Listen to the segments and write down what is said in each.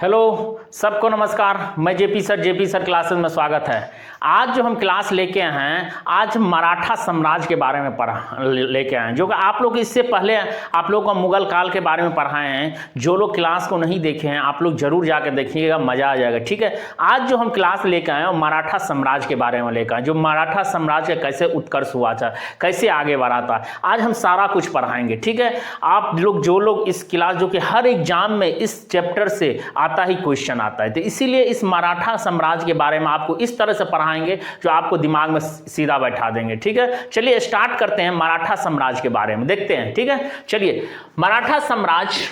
Hello सबको नमस्कार। मैं जेपी सर क्लासेस में स्वागत है। आज जो हम क्लास लेके आए हैं, आज मराठा साम्राज्य के बारे में लेके आए हैं, जो कि आप लोग इससे पहले आप लोग को मुगल काल के बारे में पढ़ाए हैं। जो लोग क्लास को नहीं देखे हैं आप लोग जरूर जाकर देखिएगा, मजा आ जाएगा। ठीक है, आज जो हम क्लास लेके आए हैं मराठा साम्राज्य के बारे में लेकर आए, जो मराठा साम्राज्य कैसे उत्कर्ष हुआ था, कैसे आगे बढ़ा था, आज हम सारा कुछ पढ़ाएंगे। ठीक है, आप लोग जो लोग इस क्लास, जो कि हर एग्जाम में इस चैप्टर से आता ही क्वेश्चन आता है, तो इसीलिए इस मराठा साम्राज्य के बारे में आपको इस तरह से पढ़ाएंगे जो आपको दिमाग में सीधा बैठा देंगे। ठीक है, चलिए स्टार्ट करते हैं मराठा साम्राज्य के बारे में, देखते हैं। ठीक है, चलिए मराठा साम्राज्य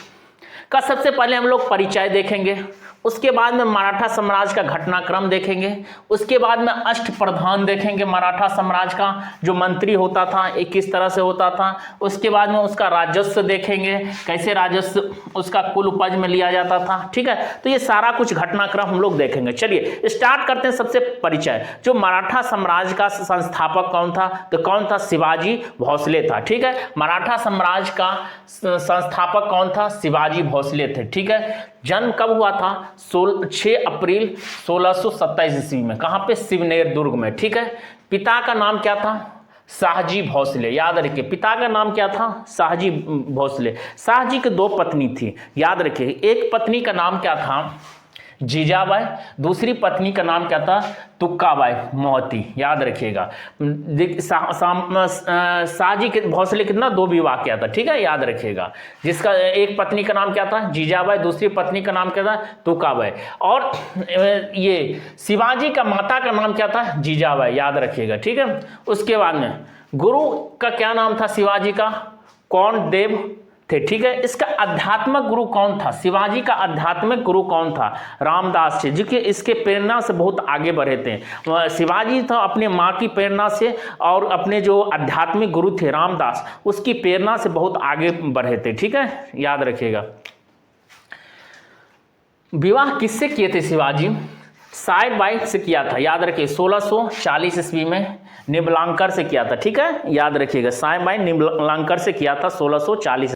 का सबसे पहले हम लोग परिचय देखेंगे, उसके बाद में मराठा साम्राज्य का घटनाक्रम देखेंगे, उसके बाद में अष्टप्रधान देखेंगे मराठा साम्राज्य का, जो मंत्री होता था एक किस तरह से होता था, उसके बाद में उसका राजस्व देखेंगे, कैसे राजस्व उसका कुल उपज में लिया जाता था। ठीक है, तो ये सारा कुछ घटनाक्रम हम लोग देखेंगे। चलिए स्टार्ट करते हैं। सबसे परिचय, जो मराठा साम्राज्य का संस्थापक कौन था, तो कौन था? शिवाजी भोसले था। ठीक है, मराठा साम्राज्य का संस्थापक कौन था? शिवाजी भोसले थे। ठीक है, जन्म कब हुआ था? 6 अप्रैल 1627 ईस्वी में। कहाँ पे? शिवनेर दुर्ग में। ठीक है, पिता का नाम क्या था? शाहजी भोसले। याद रखिए, पिता का नाम क्या था? शाहजी भोसले। शाहजी की 2 पत्नी थी, याद रखिए। एक पत्नी का नाम क्या था? जीजाबाई। दूसरी पत्नी का नाम क्या था? तुक्काबाई मोहती। याद रखिएगा। शाहजी के भोसले कितना 2 विवाह किया था। ठीक है, याद रखिएगा। जिसका एक पत्नी का नाम क्या था? जीजाबाई। दूसरी पत्नी का नाम क्या था? तुक्काबाई। और ये शिवाजी का माता का नाम क्या था? जीजाबाई। याद रखिएगा। ठीक है, उसके बाद में गुरु का क्या नाम था शिवाजी का? कौंडदेव थे। ठीक है, इसका आध्यात्मिक गुरु कौन था? शिवाजी का आध्यात्मिक गुरु कौन था? रामदास थे, जो कि इसके प्रेरणा से बहुत आगे बढ़े थे। शिवाजी तो अपने माँ की प्रेरणा से और अपने जो आध्यात्मिक गुरु थे रामदास, उसकी प्रेरणा से बहुत आगे बढ़े थे। ठीक है, याद रखिएगा। विवाह किससे किए थे शिवाजी? साइबाई से किया था। याद रखिए, 1640 ईस्वी में निबलांकर से किया था। ठीक है, याद रखिएगा, साइबाई निबलांकर से किया था 1640।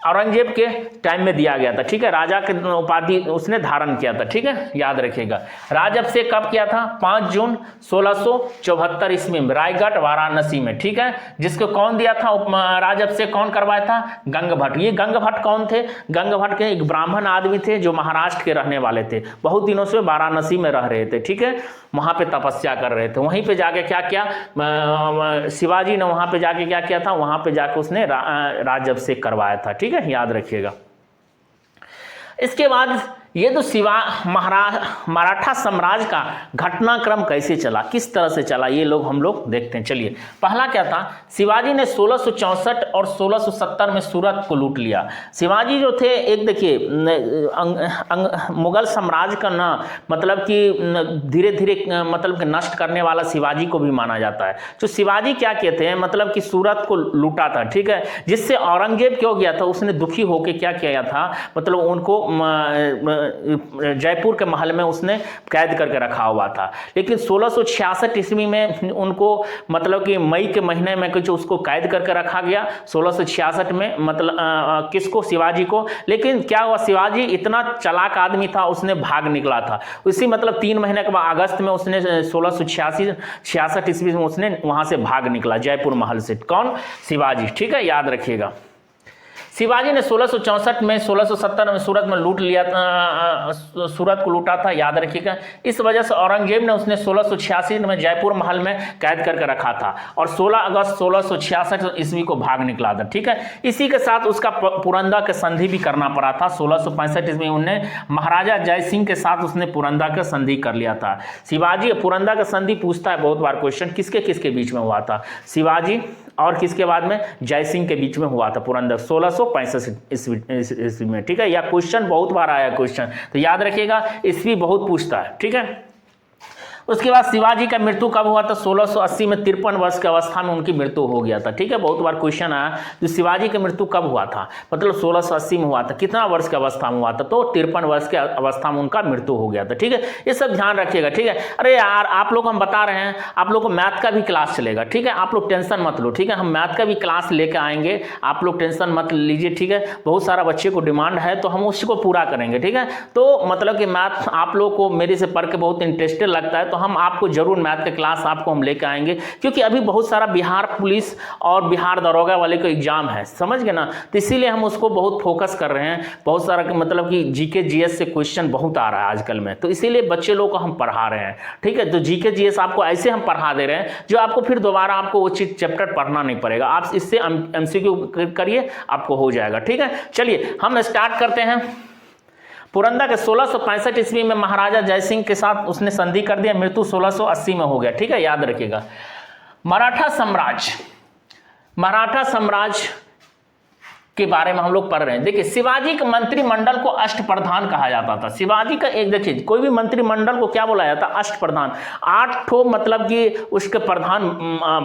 औरंगजेब के टाइम में दिया गया था। ठीक है, राजा के उपाधि उसने धारण किया था। ठीक है, याद रखिएगा। राजअभिषेक कब किया था? 5 जून 1674 ईस्वी में, रायगढ़ वाराणसी में। ठीक है, जिसको कौन दिया था राजअभिषेक? कौन करवाया था? गंग भट्ट। ये गंग भट्ट कौन थे? गंग भट्ट के एक ब्राह्मण आदमी थे जो महाराष्ट्र के रहने वाले थे, बहुत दिनों से वाराणसी में रह रहे थे। ठीक है, वहां पे तपस्या कर रहे थे। वहीं पे जाके क्या किया शिवाजी ने? वहां पे जाके क्या किया था? वहां पे जाके उसने राजअभिषेक करवाया था। ठीक है, याद रखिएगा। इसके बाद ये तो मराठा साम्राज्य का घटनाक्रम कैसे चला, किस तरह से चला, ये हम लोग देखते हैं। चलिए, पहला क्या था? शिवाजी ने 1664 और 1670 में सूरत को लूट लिया। शिवाजी जो थे, एक देखिए मुगल साम्राज्य का ना मतलब कि धीरे धीरे मतलब कि नष्ट करने वाला शिवाजी को भी माना जाता है। तो शिवाजी क्या कहते हैं, मतलब कि सूरत को लूटा था। ठीक है, जिससे औरंगजेब क्या हो गया था, उसने दुखी होकर क्या किया था, मतलब उनको जयपुर के महल में उसने कैद करके रखा हुआ था। लेकिन 1666 ईस्वी में उनको मतलब कि मई के महीने में कुछ उसको कैद करके रखा गया 1666 में, मतलब किसको? शिवाजी को। लेकिन क्या हुआ, शिवाजी इतना चालाक आदमी था, उसने भाग निकला था। उसी मतलब 3 महीने के बाद अगस्त में उसने 1666 ईस्वी में उसने वहां से भाग निकला जयपुर महल से। कौन? शिवाजी। ठीक है, याद रखिएगा। शिवाजी ने 1664 में 1670 में सूरत में लूट लिया, सूरत को लूटा था। याद रखिएगा। इस वजह से औरंगजेब ने उसने 1686 में जयपुर महल में कैद करके रखा था और 16 अगस्त 1666 ईस्वी को भाग निकला था। ठीक है, इसी के साथ उसका पुरंदा के संधि भी करना पड़ा था। 1665 ईस्वी में उन्हें महाराजा जय सिंह के साथ उसने पुरंदा का संधि कर लिया था। शिवाजी पुरंदा का संधि पूछता है बहुत बार क्वेश्चन, किसके किसके बीच में हुआ था? शिवाजी और किसके बाद में? जय सिंह के बीच में हुआ था पुरंदर 1665 ईस्वी में। ठीक है, या क्वेश्चन बहुत बार आया क्वेश्चन, तो याद रखिएगा, ईस्वी बहुत पूछता है। ठीक है, उसके बाद शिवाजी का मृत्यु कब हुआ था? 1680 में 53 वर्ष की अवस्था में उनकी मृत्यु हो गया था। ठीक है, बहुत बार क्वेश्चन आया तो शिवाजी की मृत्यु कब हुआ था, मतलब 1680 में हुआ था, कितना वर्ष की अवस्था में हुआ था? तो 53 वर्ष की अवस्था में उनका मृत्यु हो गया था। ठीक है, ये सब ध्यान रखिएगा। ठीक है, अरे यार आप लोग हम बता रहे हैं, आप लोग को मैथ का भी क्लास चलेगा। ठीक है, आप लोग टेंशन मत लो। ठीक है, हम मैथ का भी क्लास लेकर आएंगे, आप लोग टेंशन मत लीजिए। ठीक है, बहुत सारा बच्चे को डिमांड है तो हम उसको पूरा करेंगे। ठीक है, तो मतलब कि मैथ आप लोग को मेरे से पढ़ के बहुत इंटरेस्टेड लगता है तो हम आपको जरूर मैथ का क्लास आपको हम लेकर आएंगे, क्योंकि अभी बहुत सारा बिहार पुलिस और बिहार दरोगा वाले का एग्जाम है, समझ गए ना, तो इसीलिए हम उसको बहुत फोकस कर रहे हैं। बहुत सारा मतलब कि जीके जीएस से क्वेश्चन बहुत आ रहा है आजकल में, तो इसीलिए बच्चे लोग को हम पढ़ा रहे हैं। ठीक है, तो जीके जीएस आपको ऐसे हम पढ़ा दे रहे हैं जो आपको फिर दोबारा आपको वो चीज चैप्टर पढ़ना नहीं पड़ेगा, आप इससे एमसीक्यू करिए आपको हो जाएगा। ठीक है, चलिए हम स्टार्ट करते हैं। पुरंदर के 1665 ईस्वी में महाराजा जयसिंह के साथ उसने संधि कर दिया, मृत्यु 1680 में हो गया। ठीक है, याद रखिएगा। मराठा साम्राज्य के बारे में हम लोग पढ़ रहे हैं। देखिए, शिवाजी के मंत्रिमंडल को अष्टप्रधान कहा जाता था। शिवाजी का एक देखिए कोई भी मंत्रिमंडल को क्या बोला जाता? अष्टप्रधान। 8 ठो मतलब कि उसके प्रधान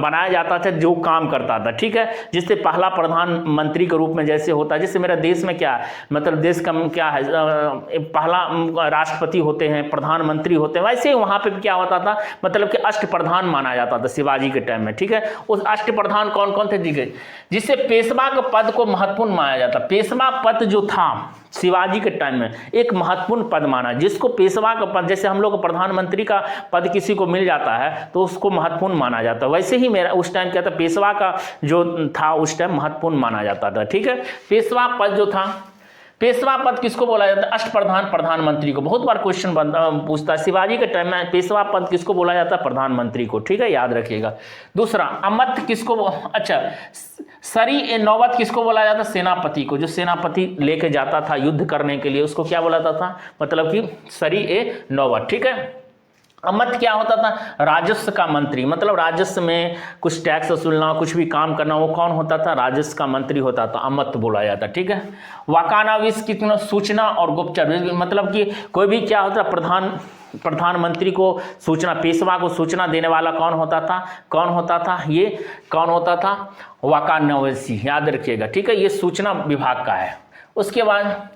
बनाया जाता था जो काम करता था। ठीक है, जिससे पहला प्रधानमंत्री के रूप में जैसे होता है, जैसे मेरा देश में क्या मतलब देश का क्या है, पहला राष्ट्रपति होते हैं, प्रधानमंत्री होते हैं, वैसे ही वहाँ पर क्या होता था, मतलब कि अष्टप्रधान माना जाता था शिवाजी के टाइम में। ठीक है, उस अष्टप्रधान कौन कौन थे? जिससे पेशवा के पद को महत्वपूर्ण माना जाता। पेशवा पद जो था शिवाजी के टाइम में एक महत्वपूर्ण पद माना, जिसको पेशवा का पद, जैसे हम लोग प्रधानमंत्री का पद किसी को मिल जाता है तो उसको महत्वपूर्ण माना जाता है, वैसे ही मेरा उस टाइम क्या था, पेशवा का जो था उस टाइम महत्वपूर्ण माना जाता था। ठीक है, पेशवा पद जो था, पेशवा पद किसको बोला जाता है? अष्टप्रधान प्रधानमंत्री को। बहुत बार क्वेश्चन पूछता है, शिवाजी के टाइम में पेशवा पद किसको बोला जाता है? प्रधानमंत्री को। ठीक है, याद रखिएगा। दूसरा, अमत किसको, अच्छा सरी ए नौबत किसको बोला जाता? सेनापति को। जो सेनापति लेके जाता था युद्ध करने के लिए उसको क्या बोला जाता था? मतलब कि सरी ए नौबत। ठीक है, अमत क्या होता था? राजस्व का मंत्री, मतलब राजस्व में कुछ टैक्स वसूलना, कुछ भी काम करना, वो कौन होता था? राजस्व का मंत्री होता था, अमत बोला जाता। ठीक है, वाकानाविस कितना सूचना और गुप्तचर, मतलब कि कोई भी क्या होता, प्रधानमंत्री को सूचना, पेशवा को सूचना देने वाला कौन होता था? कौन होता था? ये कौन होता था? वाकानविसी, याद रखिएगा। ठीक है, ये सूचना विभाग का है। उसके बाद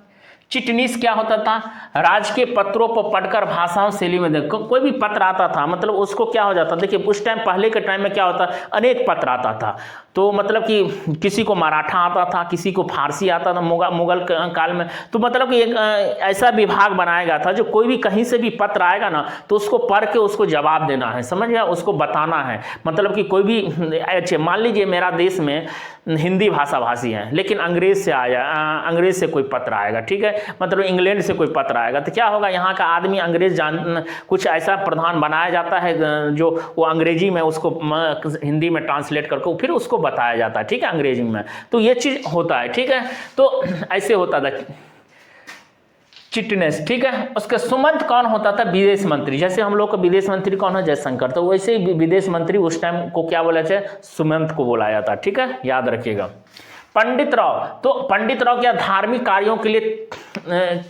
चिटनीस क्या होता था? राजकीय पत्रों पर पढ़कर भाषाओं शैली में कोई भी पत्र आता था, मतलब उसको क्या हो जाता? देखिए उस टाइम, पहले के टाइम में क्या होता, अनेक पत्र आता था, तो मतलब कि किसी को मराठा आता था, किसी को फारसी आता था मुगल काल में, तो मतलब कि एक ऐसा विभाग बनाया गया था जो कोई भी कहीं से भी पत्र आएगा ना तो उसको पढ़ के उसको जवाब देना है, समझ गया, उसको बताना है। मतलब कि कोई भी, अच्छे मान लीजिए मेरा देश में हिंदी भाषा भाषी है लेकिन अंग्रेज से आया, अंग्रेज से कोई पत्र आएगा। ठीक है, मतलब इंग्लैंड से कोई पत्र आएगा तो क्या होगा, यहाँ का आदमी अंग्रेज कुछ ऐसा प्रधान बनाया जाता है जो वो अंग्रेजी में उसको हिंदी में ट्रांसलेट करके फिर उसको बताया जाता है। ठीक है, अंग्रेजी में, तो ये चीज होता है। ठीक है, तो ऐसे होता था चिटनेस। ठीक है, उसका सुमंत कौन होता था? विदेश मंत्री। जैसे हम लोग का विदेश मंत्री कौन है? जयशंकर, तो वैसे ही विदेश मंत्री उस टाइम को क्या बोला जाए? सुमंत को बोला जाता। ठीक है, याद रखिएगा। पंडित राव, तो पंडित राव क्या धार्मिक कार्यों के लिए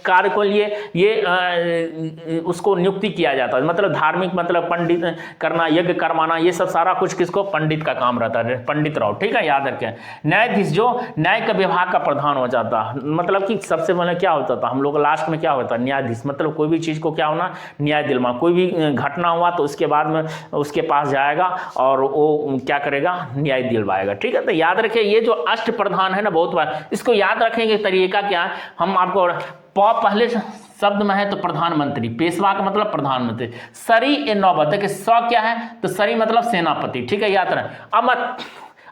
कार्य को लिए ये उसको नियुक्ति किया जाता है, मतलब धार्मिक, मतलब पंडित करना, यज्ञ करवाना, ये सब सारा कुछ किसको? पंडित का काम रहता है, पंडित राव। ठीक है, याद रखें। न्यायाधीश जो न्याय का विभाग का प्रधान हो जाता, मतलब कि सबसे पहले क्या होता था हम लोग लास्ट में क्या होता? न्यायाधीश, मतलब कोई भी चीज़ को क्या होना? न्याय दिलवा। कोई भी घटना हुआ तो उसके बाद में उसके पास जाएगा और वो क्या करेगा? न्याय दिलवाएगा। ठीक है, तो याद रखिए ये जो अष्टप्रधान है ना, बहुत बार इसको याद रखेंगे। तरीका क्या है, हम आपको पहले शब्द में है तो प्रधानमंत्री, पेशवा का मतलब प्रधानमंत्री। सरी ए नौबत है कि स क्या है? तो सरी मतलब सेनापति। ठीक है, याद रखें।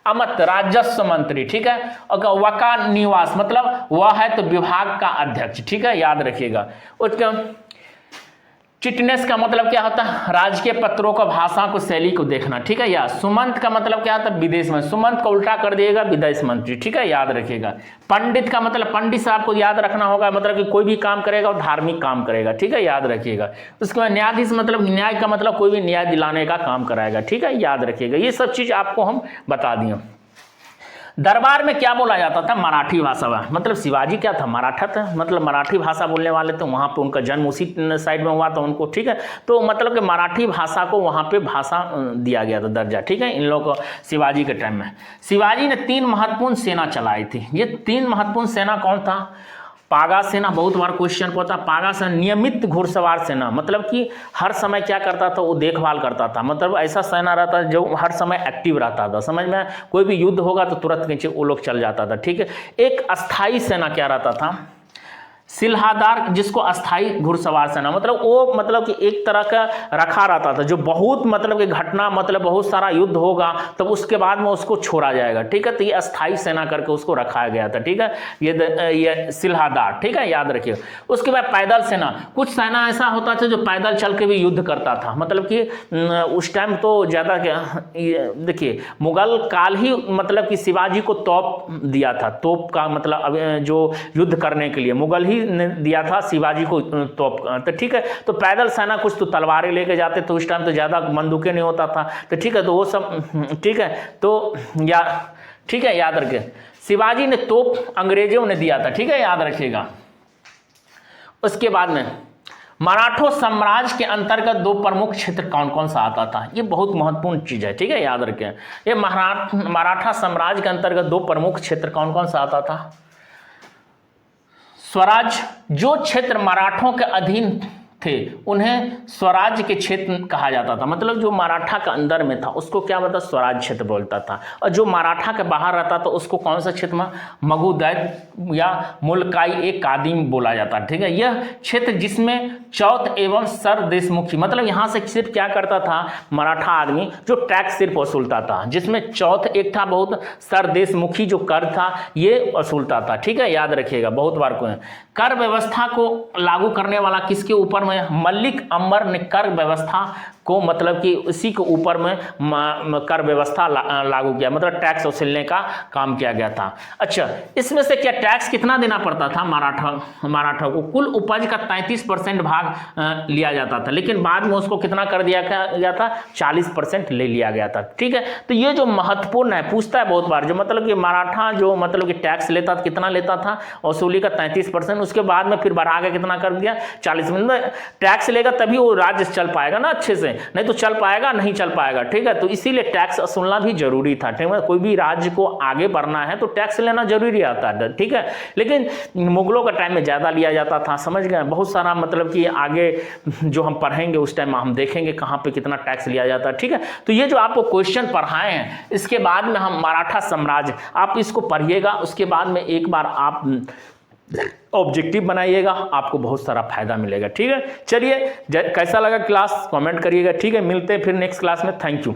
अमत राजस्व मंत्री। ठीक है, और वका निवास मतलब वह है तो विभाग का अध्यक्ष। ठीक है, याद रखिएगा। उसका चिटनेस का मतलब क्या होता है? राजकीय पत्रों का भाषा को शैली को देखना। ठीक है, या सुमंत का मतलब क्या होता है? विदेश में। सुमंत को उल्टा कर दिएगा विदेश मंत्री। ठीक है, याद रखिएगा। पंडित का मतलब, पंडित से आपको याद रखना होगा, मतलब कि कोई भी काम करेगा और धार्मिक काम करेगा। ठीक है, याद रखिएगा। उसके बाद न्यायाधीश मतलब न्याय का मतलब कोई भी न्याय दिलाने का काम कराएगा। ठीक है, याद रखिएगा। ये सब चीज आपको हम बता दिए। दरबार में क्या बोला जाता था? मराठी भाषा में। मतलब शिवाजी क्या था? मराठा था, मतलब मराठी भाषा बोलने वाले थे। वहाँ पे उनका जन्म उसी साइड में हुआ था उनको, ठीक है। तो मतलब कि मराठी भाषा को वहाँ पे भाषा दिया गया था, दर्जा, ठीक है, इन लोगों को शिवाजी के टाइम में। शिवाजी ने 3 महत्वपूर्ण सेना चलाई थी। ये 3 महत्वपूर्ण सेना कौन था? पागा सेना, बहुत बार क्वेश्चन होता। पागा सेना नियमित घुड़सवार सेना, मतलब कि हर समय क्या करता था? वो देखभाल करता था, मतलब ऐसा सेना रहता जो हर समय एक्टिव रहता था, समझ में? कोई भी युद्ध होगा तो तुरंत नीचे वो लोग चल जाता था, ठीक है। एक अस्थाई सेना क्या रहता था? सिलहादार, जिसको अस्थाई घुड़सवार सेना, मतलब वो मतलब कि एक तरह का रखा रहता था, जो बहुत मतलब कि घटना, मतलब बहुत सारा युद्ध होगा तब उसके बाद में उसको छोड़ा जाएगा, ठीक है। तो ये अस्थाई सेना करके उसको रखाया गया था, ठीक है। ये सिलहादार, ठीक है, याद रखिए। उसके बाद पैदल सेना, कुछ सेना ऐसा होता था जो पैदल चल के भी युद्ध करता था, मतलब कि उस टाइम तो ज़्यादा देखिए मुगल काल ही मतलब कि शिवाजी को तोप दिया था, तोप का मतलब जो युद्ध करने के लिए मुगल ही ने दिया था शिवाजी को तोप, तो ठीक है। तो पैदल सेना कुछ तो तलवारें लेके जाते, तो उस टाइम तो ज़्यादा बंदूकें नहीं होता था, तो ठीक है, तो वो सब ठीक है। तो ठीक है, याद रखें, शिवाजी ने तोप अंग्रेजों ने दिया था, ठीक है, याद रखिएगा। उसके बाद में मराठो साम्राज्य के अंतर्गत 2 प्रमुख क्षेत्र कौन कौन सा आता था? ये बहुत महत्वपूर्ण चीज है, ठीक है, याद रखें। ये मराठा साम्राज्य के अंतर्गत 2 प्रमुख क्षेत्र कौन कौन सा आता था? स्वराज, जो क्षेत्र मराठों के अधीन थे उन्हें स्वराज्य के क्षेत्र कहा जाता था, मतलब जो मराठा के अंदर में था उसको क्या मतलब स्वराज क्षेत्र बोलता था। और जो मराठा के बाहर रहता था उसको कौन सा क्षेत्र में? मगुदैत या मुल्काई एक कादिम बोला जाता है, ठीक है। यह क्षेत्र जिसमें चौथ एवं सर देशमुखी, मतलब यहाँ से सिर्फ क्या करता था मराठा आदमी, जो टैक्स सिर्फ वसूलता था, जिसमें चौथ एक था बहुत, सर देशमुखी जो कर था ये वसूलता था, ठीक है, याद रखिएगा। बहुत बार को कर व्यवस्था को लागू करने वाला किसके ऊपर में? मलिक अंबर ने कर व्यवस्था को मतलब कि उसी के ऊपर में कर व्यवस्था लागू किया, मतलब टैक्स वसूलने का काम किया गया था। अच्छा, इसमें से क्या टैक्स कितना देना पड़ता था मराठा को? कुल उपज का 33% भाग लिया जाता था, लेकिन बाद में उसको कितना कर दिया गया था? 40% ले लिया गया था, ठीक है। तो ये जो महत्वपूर्ण है, पूछता है बहुत बार, जो मतलब कि मराठा जो मतलब कि टैक्स लेता था, कितना लेता था? वसूली का 33%, उसके बाद में फिर बढ़ा के कितना कर दिया? 40%। टैक्स लेगा तभी वो राज्य चल पाएगा ना अच्छे से, नहीं तो चल पाएगा नहीं चल पाएगा, ठीक है। तो इसीलिए टैक्स वसूलना भी जरूरी था, ठीक है। कोई भी राज्य को आगे बढ़ना है तो टैक्स लेना जरूरी आता है, ठीक है। लेकिन मुगलों का टाइम में ज़्यादा लिया जाता था, समझ गए। बहुत सारा मतलब कि आगे जो हम पढ़ेंगे उस टाइम हम देखेंगे कहाँ पे कितना टैक्स लिया जाता है, ठीक है। तो ये जो आपको क्वेश्चन पढ़ाए हैं, इसके बाद में हम मराठा साम्राज्य आप इसको पढ़िएगा, उसके बाद में एक बार आप ऑब्जेक्टिव बनाइएगा, आपको बहुत सारा फायदा मिलेगा, ठीक है। चलिए, कैसा लगा क्लास कमेंट करिएगा, ठीक है। मिलते हैं फिर नेक्स्ट क्लास में। Thank you.